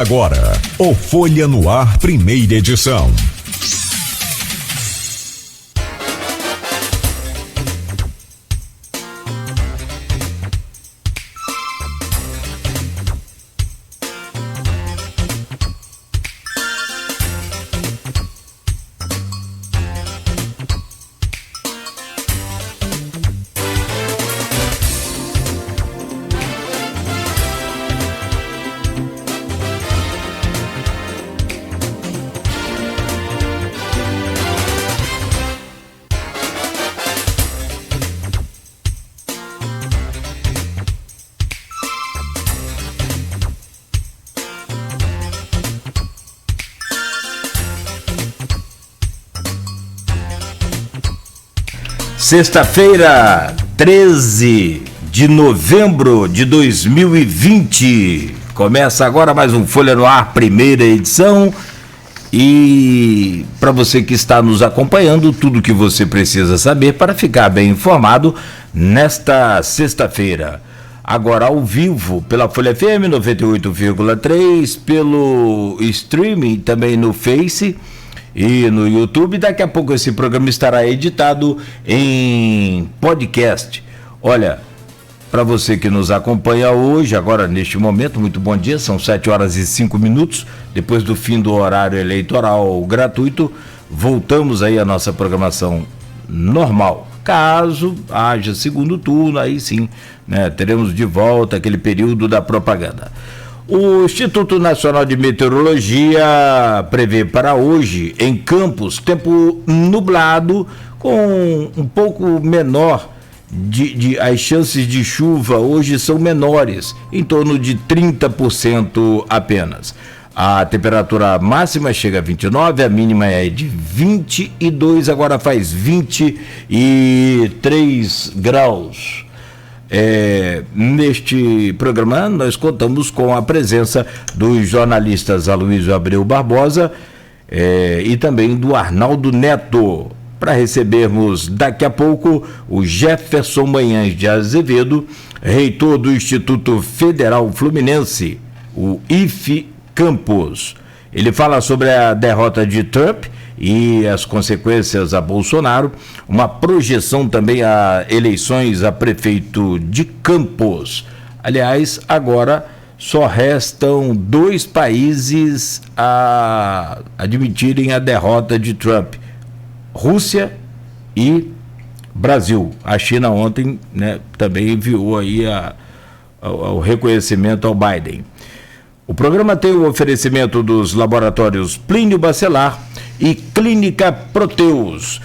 Agora, o Folha no Ar, primeira edição. Sexta-feira, 13 de novembro de 2020. Começa agora mais um Folha no Ar, primeira edição. E para você que está nos acompanhando, tudo o que você precisa saber para ficar bem informado nesta sexta-feira. Agora ao vivo pela Folha FM 98,3, pelo streaming também no Face e no YouTube. Daqui a pouco esse programa estará editado em podcast. Olha, para você que nos acompanha hoje, agora neste momento, muito bom dia, são 7h05, depois do fim do horário eleitoral gratuito, voltamos aí à nossa programação normal. Caso haja segundo turno, aí sim, né, teremos de volta aquele período da propaganda. O Instituto Nacional de Meteorologia prevê para hoje, em Campos, tempo nublado, com um pouco menor as chances de chuva hoje são menores, em torno de 30% apenas. A temperatura máxima chega a 29, a mínima é de 22, agora faz 23 graus. Neste programa nós contamos com a presença dos jornalistas Aloysio Abreu Barbosa e também do Arnaldo Neto, para recebermos daqui a pouco o Jefferson Manhães de Azevedo, reitor do Instituto Federal Fluminense, o IFE Campos. Ele fala sobre a derrota de Trump e as consequências a Bolsonaro, uma projeção também a eleições a prefeito de Campos. Aliás, agora só restam 2 países a admitirem a derrota de Trump: Rússia e Brasil. A China ontem, né, também enviou aí o reconhecimento ao Biden. O programa tem o oferecimento dos laboratórios Plínio Bacelar e Clínica Proteus.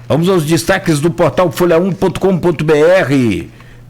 Vamos aos destaques do portal folha1.com.br.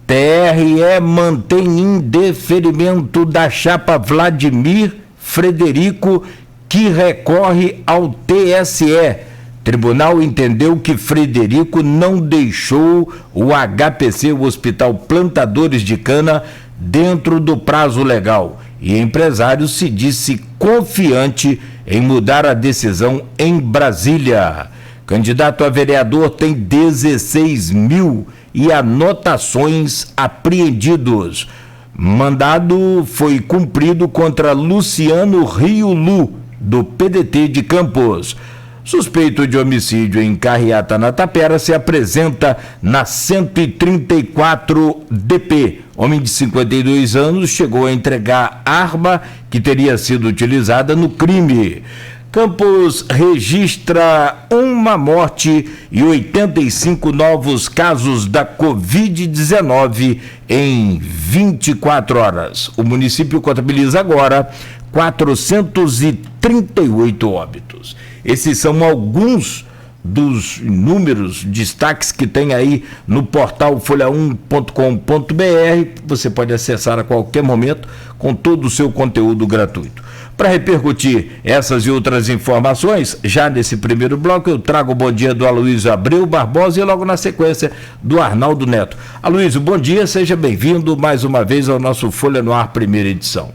TRE mantém indeferimento da chapa Vladimir Frederico, que recorre ao TSE. Tribunal entendeu que Frederico não deixou o HPC, o Hospital Plantadores de Cana, dentro do prazo legal. E empresário se disse confiante em mudar a decisão em Brasília. Candidato a vereador tem 16 mil e anotações apreendidos. Mandado foi cumprido contra Luciano Riulu, do PDT de Campos. Suspeito de homicídio em carreata na Tapera se apresenta na 134 DP. Homem de 52 anos chegou a entregar arma que teria sido utilizada no crime. Campos registra uma morte e 85 novos casos da Covid-19 em 24 horas. O município contabiliza agora 438 óbitos. Esses são alguns dos inúmeros destaques que tem aí no portal folha1.com.br. Você pode acessar a qualquer momento com todo o seu conteúdo gratuito. Para repercutir essas e outras informações, já nesse primeiro bloco eu trago o bom dia do Aloysio Abreu Barbosa e logo na sequência do Arnaldo Neto. Aloysio, bom dia, seja bem-vindo mais uma vez ao nosso Folha no Ar, primeira edição.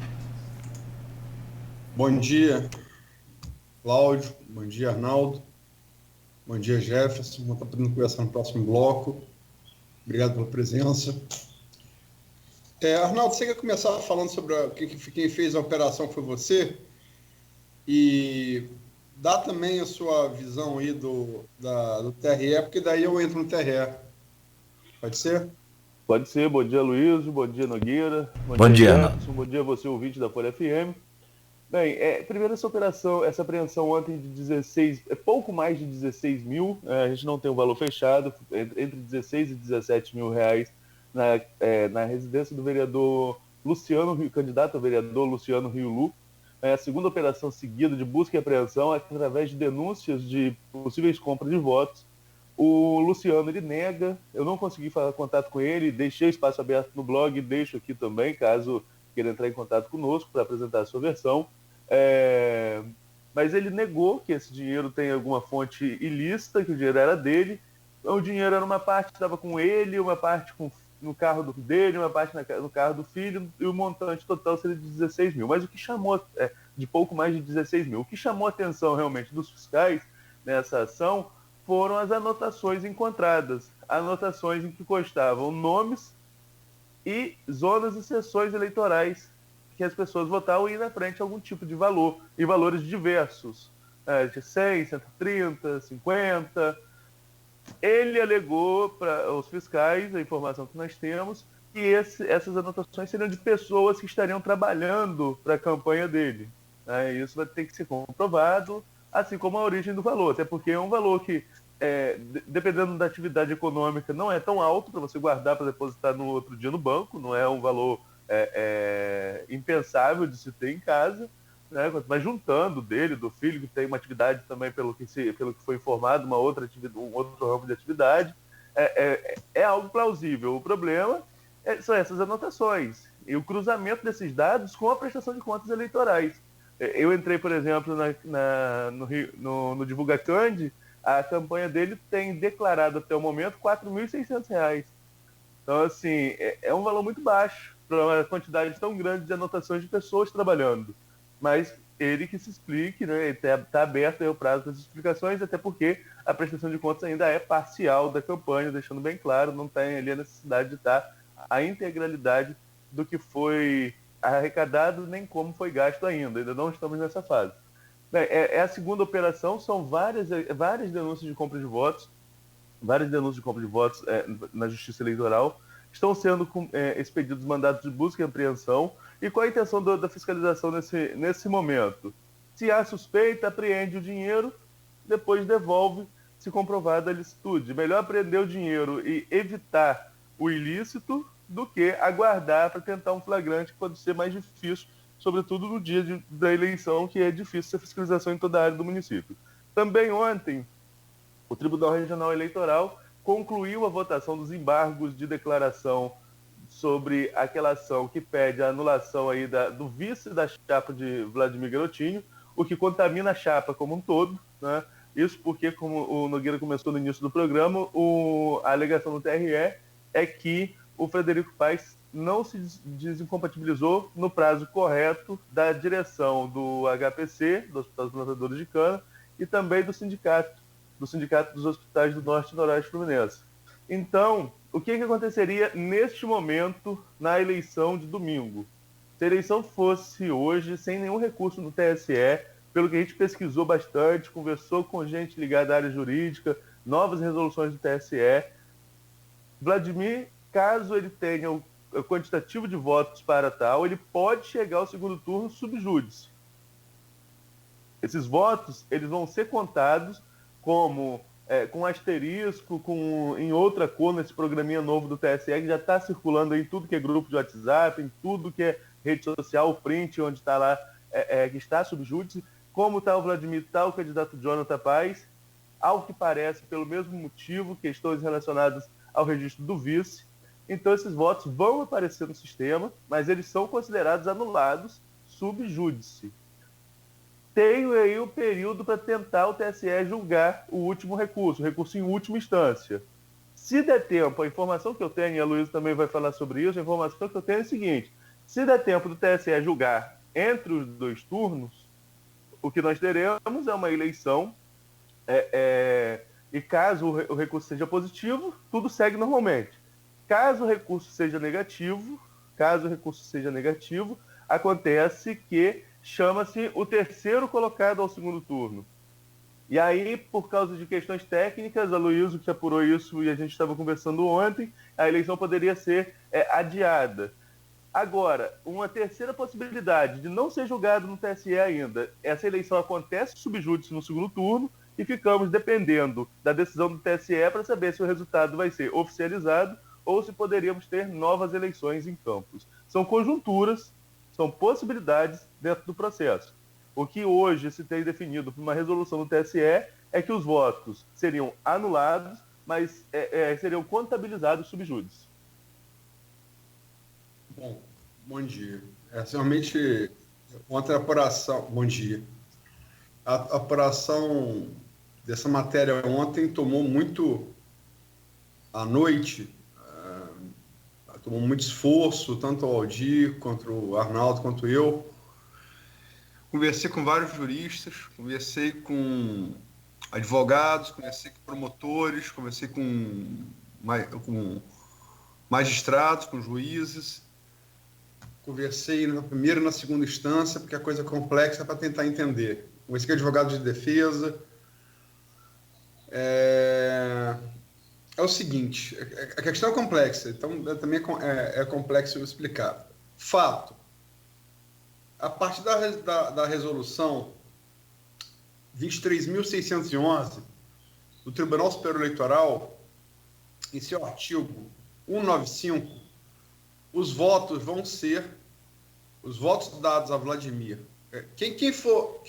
Bom dia, Cláudio. Bom dia, Arnaldo. Bom dia, Jefferson. Vamos estar podendo conversar no próximo bloco. Obrigado pela presença. Arnaldo, você quer começar falando sobre quem fez a operação foi você? E dá também a sua visão aí do TRE, porque daí eu entro no TRE. Pode ser? Pode ser. Bom dia, Luiz. Bom dia, Nogueira. Bom Bom dia, dia, Arnaldo. Jefferson. Bom dia, você, ouvinte da Folha FM. Bem, primeiro essa apreensão ontem de 16, pouco mais de 16 mil, a gente não tem um valor fechado, entre 16 e 17 mil reais na residência do vereador Luciano, candidato a vereador Luciano Riulu. É a segunda operação seguida de busca e apreensão através de denúncias de possíveis compras de votos. O Luciano, ele nega, eu não consegui falar contato com ele, deixei espaço aberto no blog, deixo aqui também, caso queira entrar em contato conosco para apresentar a sua versão. Mas ele negou que esse dinheiro tem alguma fonte ilícita, que o dinheiro era dele. O dinheiro era uma parte estava com ele, uma parte no carro dele, uma parte no carro do filho, e o montante total seria de 16 mil. Mas o que chamou, de pouco mais de 16 mil, o que chamou a atenção realmente dos fiscais nessa ação foram as anotações encontradas. Anotações em que constavam nomes e zonas e sessões eleitorais que as pessoas votavam e ir na frente algum tipo de valor, e valores diversos, de 100, 130, 50. Ele alegou para os fiscais, a informação que nós temos, que essas anotações seriam de pessoas que estariam trabalhando para a campanha dele. Isso vai ter que ser comprovado, assim como a origem do valor, até porque é um valor que, dependendo da atividade econômica, não é tão alto para você guardar para depositar no outro dia no banco, não é um valor impensável de se ter em casa, né? Mas juntando dele, do filho, que tem uma atividade também, pelo que foi informado, um outro ramo de atividade, é algo plausível. O problema são essas anotações e o cruzamento desses dados com a prestação de contas eleitorais. Eu entrei, por exemplo, no Divulgacand, a campanha dele tem declarado até o momento R$ 4.600. Então, assim, é um valor muito baixo para uma quantidade tão grande de anotações de pessoas trabalhando. Mas ele que se explique, né? Está aberto aí o prazo das explicações, até porque a prestação de contas ainda é parcial da campanha, deixando bem claro, não tem ali a necessidade de dar a integralidade do que foi arrecadado, nem como foi gasto ainda não estamos nessa fase. Bem, a segunda operação, são várias denúncias de compra de votos, na Justiça Eleitoral. Estão sendo expedidos mandatos de busca e apreensão. E qual a intenção da fiscalização nesse momento? Se há suspeita, apreende o dinheiro, depois devolve, se comprovada a licitude. Melhor apreender o dinheiro e evitar o ilícito do que aguardar para tentar um flagrante, que pode ser mais difícil, sobretudo no dia da eleição, que é difícil a fiscalização em toda a área do município. Também ontem, o Tribunal Regional Eleitoral concluiu a votação dos embargos de declaração sobre aquela ação que pede a anulação aí do vice da chapa de Vladimir Garotinho, o que contamina a chapa como um todo, né? Isso porque, como o Nogueira começou no início do programa, a alegação do TRE é que o Frederico Paes não se desincompatibilizou no prazo correto da direção do HPC, do Hospital dos Plantadores de Cana, e também do Sindicato dos Hospitais do Norte e Noroeste Fluminense. Então, o que aconteceria neste momento na eleição de domingo? Se a eleição fosse hoje, sem nenhum recurso no TSE, pelo que a gente pesquisou bastante, conversou com gente ligada à área jurídica, novas resoluções do TSE, Vladimir, caso ele tenha o quantitativo de votos para tal, ele pode chegar ao segundo turno sub júdice. Esses votos, eles vão ser contados como com asterisco, em outra cor, nesse programinha novo do TSE, que já está circulando em tudo que é grupo de WhatsApp, em tudo que é rede social, o print, onde está lá, que está sub júdice, como está o Vladimir, está o candidato Jonathan Paes, ao que parece, pelo mesmo motivo, questões relacionadas ao registro do vice. Então, esses votos vão aparecer no sistema, mas eles são considerados anulados sub júdice. Tem aí o período para tentar o TSE julgar o último recurso, o recurso em última instância. Se der tempo, a informação que eu tenho, e a Luísa também vai falar sobre isso, a informação que eu tenho é a seguinte: se der tempo do TSE julgar entre os dois turnos, o que nós teremos é uma eleição, e caso o recurso seja positivo, tudo segue normalmente. Caso o recurso seja negativo, caso o recurso seja negativo, acontece que chama-se o terceiro colocado ao segundo turno. E aí, por causa de questões técnicas, a Luísa que apurou isso e a gente estava conversando ontem, a eleição poderia ser adiada. Agora, uma terceira possibilidade de não ser julgado no TSE ainda, essa eleição acontece subjúdice no segundo turno e ficamos dependendo da decisão do TSE para saber se o resultado vai ser oficializado ou se poderíamos ter novas eleições em Campos. São conjunturas, são possibilidades dentro do processo. O que hoje se tem definido por uma resolução do TSE é que os votos seriam anulados, mas seriam contabilizados subjúdice. Bom dia. Realmente, ontem a apuração... Bom dia. A apuração dessa matéria ontem tomou muito... À noite, tomou muito esforço, tanto o Aldir, quanto o Arnaldo, quanto eu. Conversei com vários juristas, conversei com advogados, conversei com promotores, conversei com magistrados, com juízes. Conversei na primeira e na segunda instância, porque a coisa é complexa para tentar entender. Conversei com advogados de defesa. É o seguinte, a questão é complexa, então também é complexo eu explicar. Fato. A partir da resolução 23.611 do Tribunal Superior Eleitoral, em seu artigo 195, os votos vão ser os votos dados a Vladimir. Quem for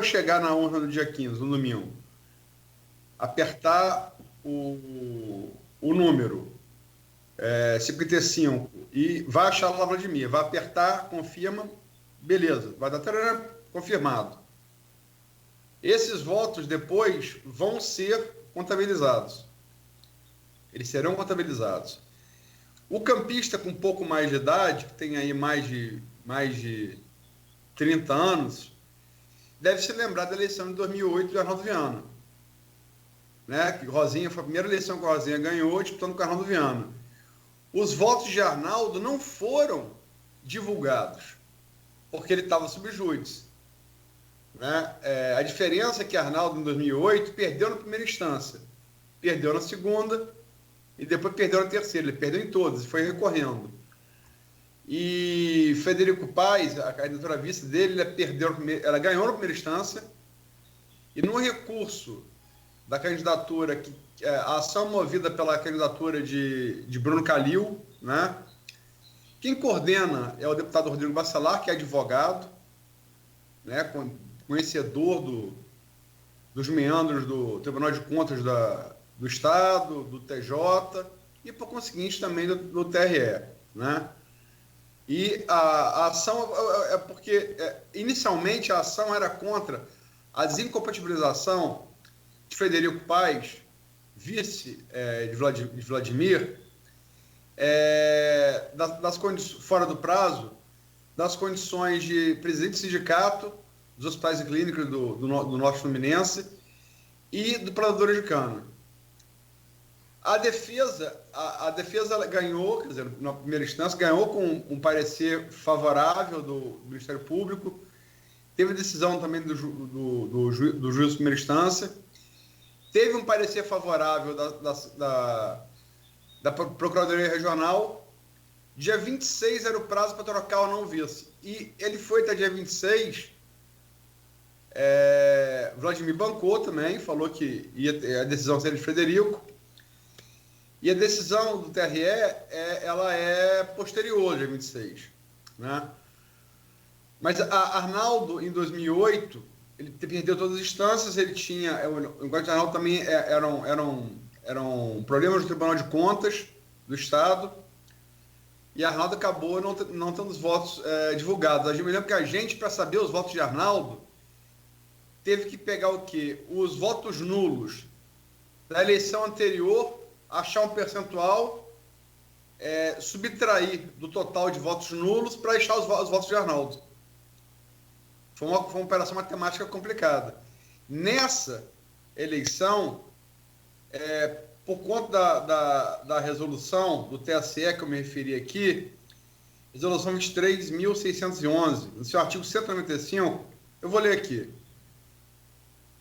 chegar na urna no dia 15, no domingo, apertar o número 55 e vai achar lá Vladimir, vai apertar, confirma, beleza, vai dar confirmado. Esses votos depois vão ser contabilizados. Eles serão contabilizados. O campista com um pouco mais de idade, que tem aí mais de 30 anos, deve se lembrar da eleição de 2008 de Arnaldo Viana. Né? Que Rosinha foi a primeira eleição que a Rosinha ganhou, disputando com o Arnaldo Viana. Os votos de Arnaldo não foram divulgados, porque ele estava subjúdice. Né? A diferença é que Arnaldo, em 2008, perdeu na primeira instância, perdeu na segunda e depois perdeu na terceira. Ele perdeu em todas e foi recorrendo. E Frederico Paes, a candidatura vice dele, ela ganhou na primeira instância e no recurso da candidatura, a ação movida pela candidatura de Bruno Calil, né? Quem coordena é o deputado Rodrigo Bacelar, que é advogado, né? Conhecedor dos meandros do Tribunal de Contas do Estado, do TJ e, por conseguinte, também do TRE, né? E a ação é porque, inicialmente, a ação era contra a desincompatibilização de Frederico Paes, vice de Vladimir, fora do prazo, das condições de presidente do sindicato, dos hospitais e clínicas do Norte Fluminense e do planador de cana. A defesa ganhou, quer dizer, na primeira instância, ganhou com um parecer favorável do Ministério Público, teve decisão também do juiz de primeira instância, teve um parecer favorável da Procuradoria Regional. Dia 26 era o prazo para trocar ou não vice. E ele foi até dia 26. Vladimir bancou também, falou que a decisão seria de Frederico. E a decisão do TRE ela é posterior, dia 26. Né? Mas Arnaldo, em 2008... ele perdeu todas as instâncias, ele tinha... O Código Penal também eram problemas do Tribunal de Contas do Estado, e Arnaldo acabou não tendo os votos divulgados. Eu me lembro que a gente, para saber os votos de Arnaldo, teve que pegar o quê? Os votos nulos da eleição anterior, achar um percentual, subtrair do total de votos nulos para achar os votos de Arnaldo. Foi uma operação matemática complicada. Nessa eleição, por conta da resolução do TSE que eu me referi aqui, resolução 23.611, no seu artigo 195, eu vou ler aqui,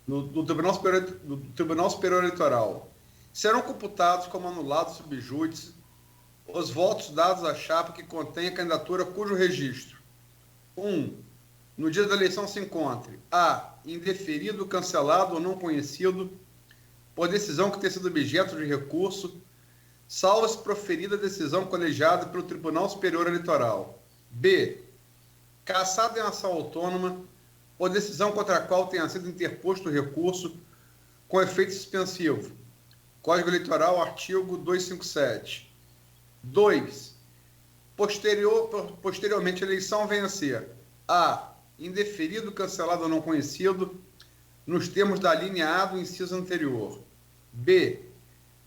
do Tribunal Superior Eleitoral. Serão computados como anulados sub júdice os votos dados à chapa que contém a candidatura cujo registro 1. No dia da eleição se encontre a. Indeferido, cancelado ou não conhecido por decisão que tenha sido objeto de recurso, salvo se proferida a decisão colegiada pelo Tribunal Superior Eleitoral. B. Cassado em ação autônoma ou decisão contra a qual tenha sido interposto recurso com efeito suspensivo. Código Eleitoral, artigo 257. 2. Posteriormente à eleição venha a ser a. Indeferido, cancelado ou não conhecido, nos termos da linha A do inciso anterior. B.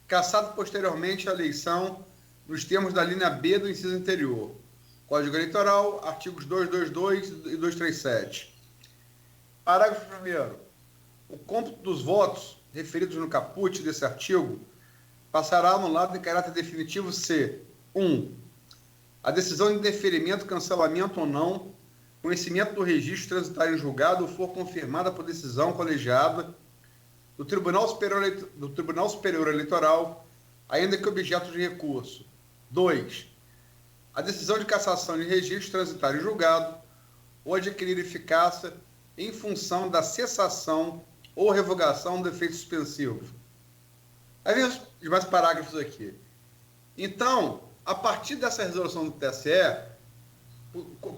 Cassado posteriormente à eleição, nos termos da linha B do inciso anterior. Código Eleitoral, artigos 222 e 237. Parágrafo 1º. O cômputo dos votos referidos no caput desse artigo passará anulado em caráter definitivo se 1. A decisão de indeferimento, cancelamento ou não, conhecimento do registro transitário em julgado ou for confirmada por decisão colegiada do Tribunal Superior Eleitoral, ainda que objeto de recurso. 2. A decisão de cassação de registro transitário em julgado ou adquirir eficácia em função da cessação ou revogação do efeito suspensivo. Aí vem os demais parágrafos aqui. Então, a partir dessa resolução do TSE,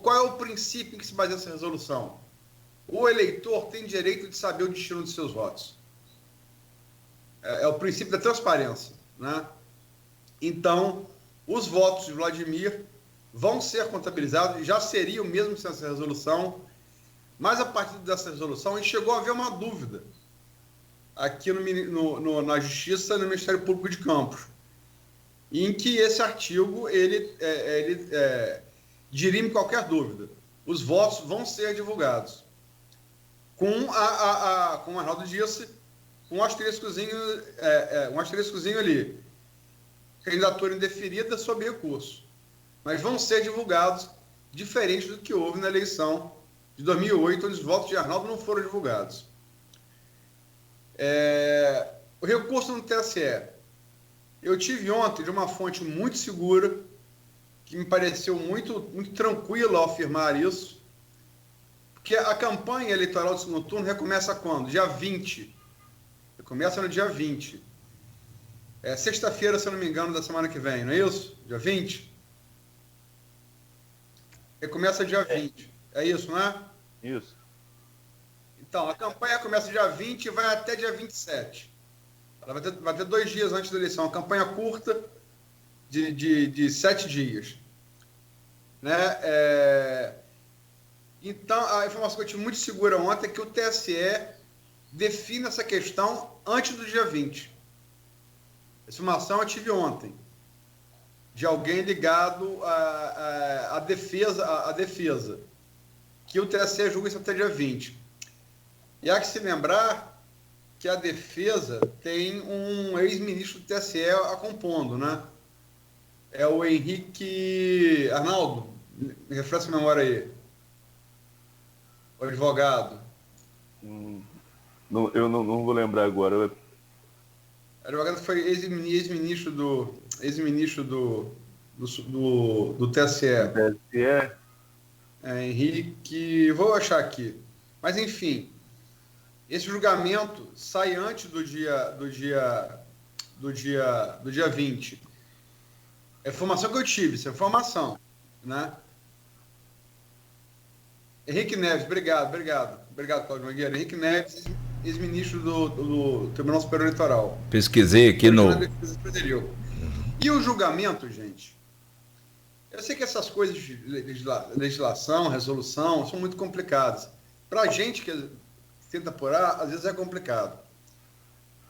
qual é o princípio em que se baseia essa resolução? O eleitor tem direito de saber o destino de seus votos. É o princípio da transparência, né? Então, os votos de Vladimir vão ser contabilizados, já seriam mesmo sem essa resolução, mas a partir dessa resolução chegou a haver uma dúvida aqui na Justiça, no Ministério Público de Campos, em que esse artigo ele dirime qualquer dúvida. Os votos vão ser divulgados. Como o Arnaldo disse, um asteriscozinho ali. Candidatura indeferida sob recurso. Mas vão ser divulgados, diferente do que houve na eleição de 2008, onde os votos de Arnaldo não foram divulgados. O recurso no TSE. Eu tive ontem de uma fonte muito segura, que me pareceu muito tranquilo ao afirmar isso, porque a campanha eleitoral do segundo turno recomeça quando? Dia 20. Começa no dia 20. Sexta-feira, se eu não me engano, da semana que vem, não é isso? Dia 20? Recomeça dia 20. É isso, não é? Isso. Então, a campanha começa dia 20 e vai até dia 27. Ela vai ter 2 dias antes da eleição. Uma campanha curta de 7 dias. Né? Então, a informação que eu tive muito segura ontem é que o TSE define essa questão antes do dia 20. Essa informação eu tive ontem, de alguém ligado à defesa, que o TSE julga isso até dia 20. E há que se lembrar que a defesa tem um ex-ministro do TSE a compondo, né? É o Henrique... Arnaldo, me refresca a memória aí. O advogado. Eu não vou lembrar agora. O advogado foi ex-ministro do TSE. TSE? Henrique... Vou achar aqui. Mas, enfim, esse julgamento sai antes do dia 20. É a informação que eu tive, essa informação, né? Henrique Neves, obrigado, Cláudio Nogueira. Henrique Neves, ex-ministro do Tribunal Superior Eleitoral. Pesquisei aqui no... E o julgamento, gente? Eu sei que essas coisas de legislação, resolução, são muito complicadas. Para a gente que tenta apurar, às vezes é complicado.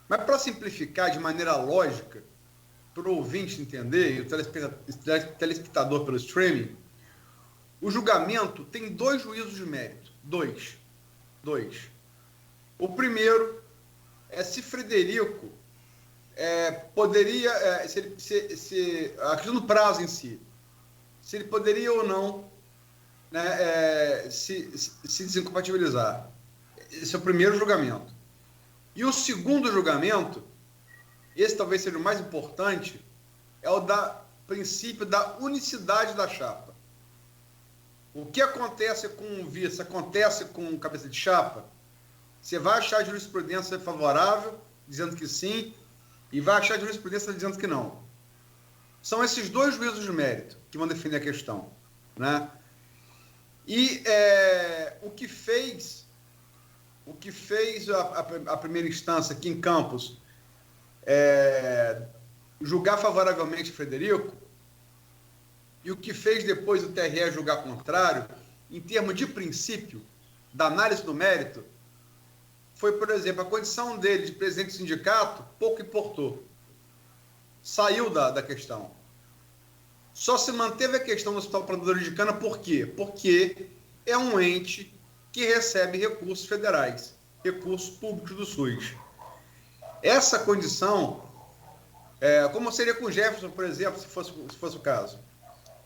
Mas para simplificar de maneira lógica, para o ouvinte entender, e o telespectador pelo streaming, o julgamento tem 2 juízos de mérito. Dois. O primeiro é se Frederico poderia, a questão do prazo em si, se ele poderia ou não, né, se desincompatibilizar. Esse é o primeiro julgamento. E o segundo julgamento, esse talvez seja o mais importante, é o princípio da unicidade da chapa. O que acontece com o vice, acontece com o cabeça de chapa, você vai achar a jurisprudência favorável, dizendo que sim, e vai achar a jurisprudência dizendo que não. São esses dois juízos de mérito que vão definir a questão, né? E o que fez a primeira instância aqui em Campos julgar favoravelmente Frederico, e o que fez depois o TRE julgar contrário, em termos de princípio, da análise do mérito, foi, por exemplo, a condição dele de presidente do sindicato pouco importou. Saiu da questão. Só se manteve a questão do Hospital Plantadores de Cana, por quê? Porque é um ente que recebe recursos federais, recursos públicos do SUS. Essa condição, como seria com o Jefferson, por exemplo, se fosse o caso,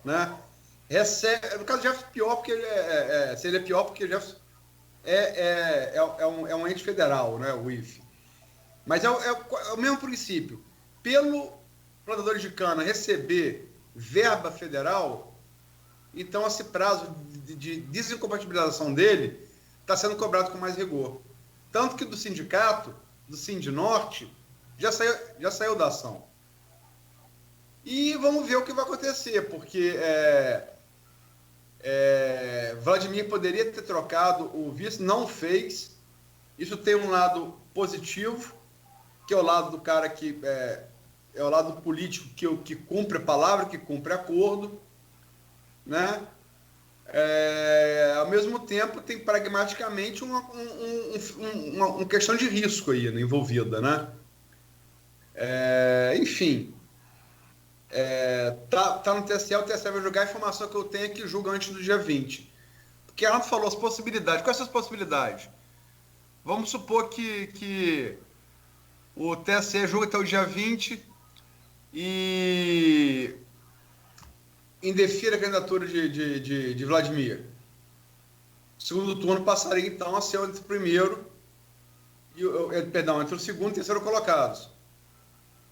né? No caso do Jefferson, pior porque seria pior porque o Jefferson é um ente federal, né? O IFE. Mas é o mesmo princípio. Pelo Plantadores de Cana receber verba federal, então esse prazo de desincompatibilização dele está sendo cobrado com mais rigor. Tanto que do sindicato, do Sindinorte, já saiu da ação. E vamos ver o que vai acontecer, porque Vladimir poderia ter trocado o vice, não fez. Isso tem um lado positivo, que é o lado do cara que é o lado político que cumpre a palavra, que cumpre acordo, né? Ao mesmo tempo, tem pragmaticamente uma questão de risco aí, né, envolvida, né? Enfim, tá no TSE, o TSE vai julgar. A informação que eu tenho é que julga antes do dia 20. Porque a Renato falou as possibilidades. Quais são as possibilidades? Vamos supor que o TSE julga até o dia 20 e indefira a candidatura de Vladimir. O segundo turno passaria, então, a ser entre o primeiro entre o segundo e terceiro colocados.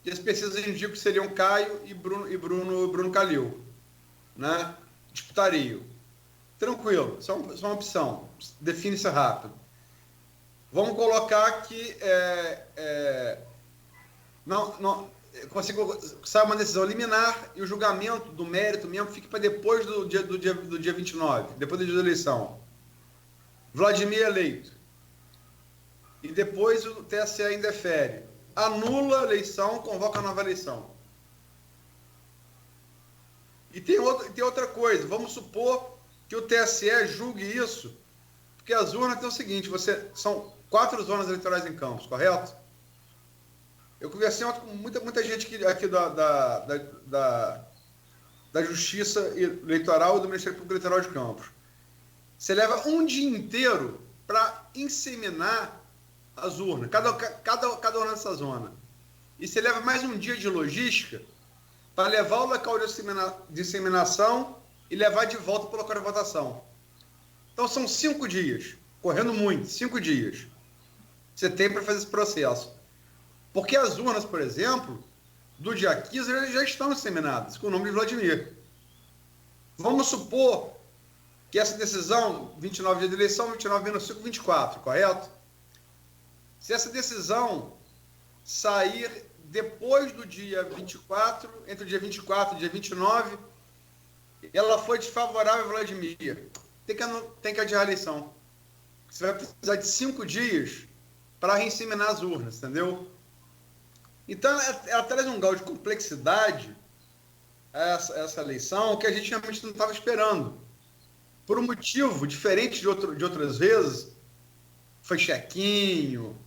E as pesquisas indicam que seriam Caio e Bruno Calil, né? Disputariam. Tranquilo, só uma opção. Define-se rápido. Vamos colocar que sai uma decisão liminar e o julgamento do mérito mesmo fica para depois do dia 29, depois do dia da eleição. Vladimir eleito. E depois o TSE indefere. Anula a eleição, convoca a nova eleição. E tem outra coisa. Vamos supor que o TSE julgue isso, porque as urnas tem o seguinte: são 4 zonas eleitorais em Campos, correto? Eu conversei ontem com muita gente aqui da Justiça Eleitoral e do Ministério Público Eleitoral de Campos. Você leva um dia inteiro para inseminar as urnas, cada urna dessa zona. E você leva mais um dia de logística para levar o local de inseminação e levar de volta para o local de votação. Então são 5 dias, correndo muito, 5 dias. Você tem para fazer esse processo. Porque as urnas, por exemplo, do dia 15 já estão inseminadas, com o nome de Vladimir. Vamos supor que essa decisão, 29 dias de eleição, 29 menos 5, 24, correto? Se essa decisão sair depois do dia 24, entre o dia 24 e o dia 29, ela foi desfavorável a Vladimir, tem que adiar a eleição. Você vai precisar de 5 dias para reinseminar as urnas, entendeu? Então, ela traz um grau de complexidade essa eleição que a gente realmente não estava esperando. Por um motivo diferente de outras vezes, foi chequinho,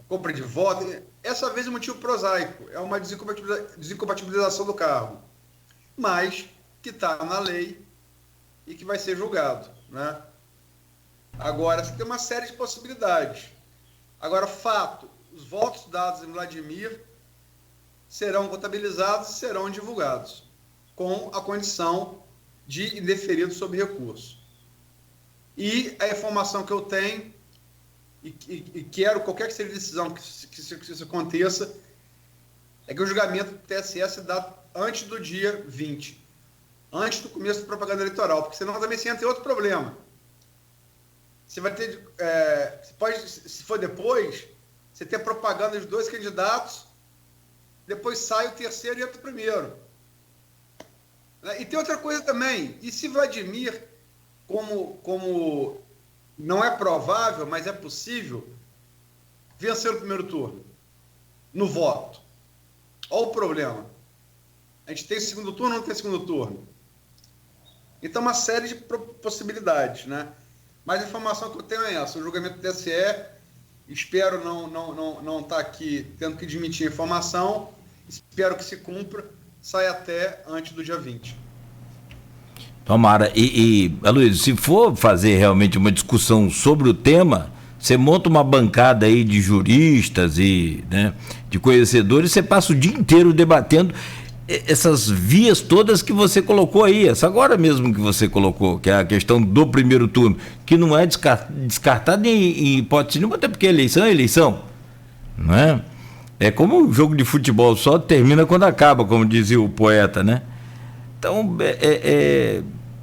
compra de voto. Essa vez é um motivo prosaico, é uma desincompatibilização do cargo, mas que está na lei e que vai ser julgado, né? Agora, você tem uma série de possibilidades. Agora, fato, os votos dados em Vladimir serão contabilizados e serão divulgados, com a condição de indeferido sob recurso. E a informação que eu tenho, e quero, qualquer que seja a decisão que isso aconteça, é que o julgamento do TSE se dá antes do dia 20, antes do começo da propaganda eleitoral, porque senão também você entra em outro problema. Você vai ter, se for depois, você tem propaganda dos dois candidatos, depois sai o terceiro e entra o primeiro. E tem outra coisa também, e se Vladimir, como não é provável, mas é possível, vencer o primeiro turno, no voto? Olha o problema. A gente tem segundo turno ou não tem segundo turno? Então, uma série de possibilidades, né? Mas a informação que eu tenho é essa: o julgamento do TSE, espero não estar aqui tendo que desmentir a informação, espero que se cumpra, saia até antes do dia 20. Tomara. Aloysio, se for fazer realmente uma discussão sobre o tema, você monta uma bancada aí de juristas e, né, de conhecedores, você passa o dia inteiro debatendo essas vias todas que você colocou aí, essa agora mesmo que você colocou, que é a questão do primeiro turno, que não é descartada em hipótese nenhuma, até porque eleição é eleição, não é? É como um jogo de futebol, só termina quando acaba, como dizia o poeta, né? Então, é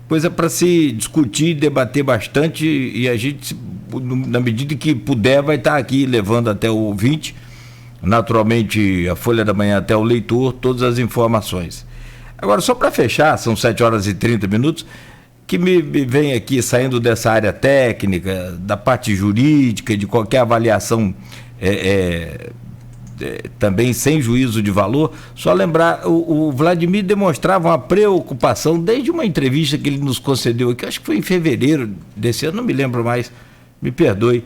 coisa para se discutir, debater bastante, e a gente, na medida que puder, vai estar aqui levando até o 20, naturalmente a Folha da Manhã até o leitor, todas as informações. Agora, só para fechar, são 7h30, que me vem aqui, saindo dessa área técnica, da parte jurídica, de qualquer avaliação também sem juízo de valor, só lembrar, o Vladimir demonstrava uma preocupação desde uma entrevista que ele nos concedeu aqui, acho que foi em fevereiro desse ano, não me lembro mais, me perdoe,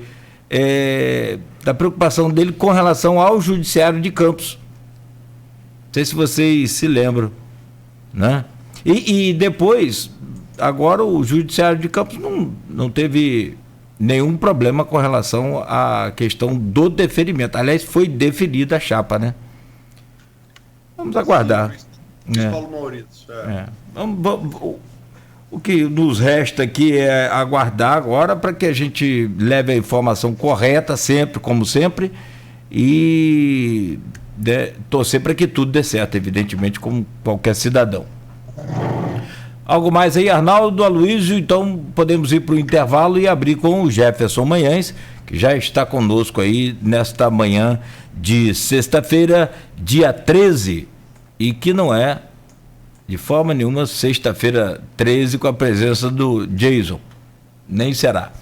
da preocupação dele com relação ao Judiciário de Campos. Não sei se vocês se lembram, né? E depois, agora o Judiciário de Campos não teve nenhum problema com relação à questão do deferimento. Aliás, foi deferida a chapa, né? Vamos aguardar. Paulo Maurício. O que nos resta aqui é aguardar agora para que a gente leve a informação correta sempre, como sempre, e torcer para que tudo dê certo, evidentemente, como qualquer cidadão. Algo mais aí, Arnaldo, Aloysio? Então podemos ir para o intervalo e abrir com o Jefferson Manhães, que já está conosco aí nesta manhã de sexta-feira, dia 13, e que não é de forma nenhuma sexta-feira 13 com a presença do Jason, nem será.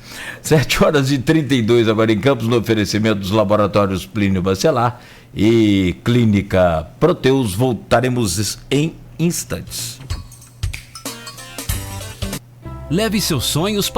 7h32 agora em Campos, no oferecimento dos laboratórios Plínio Bacelar e Clínica Proteus. Voltaremos em instantes. Leve seus sonhos para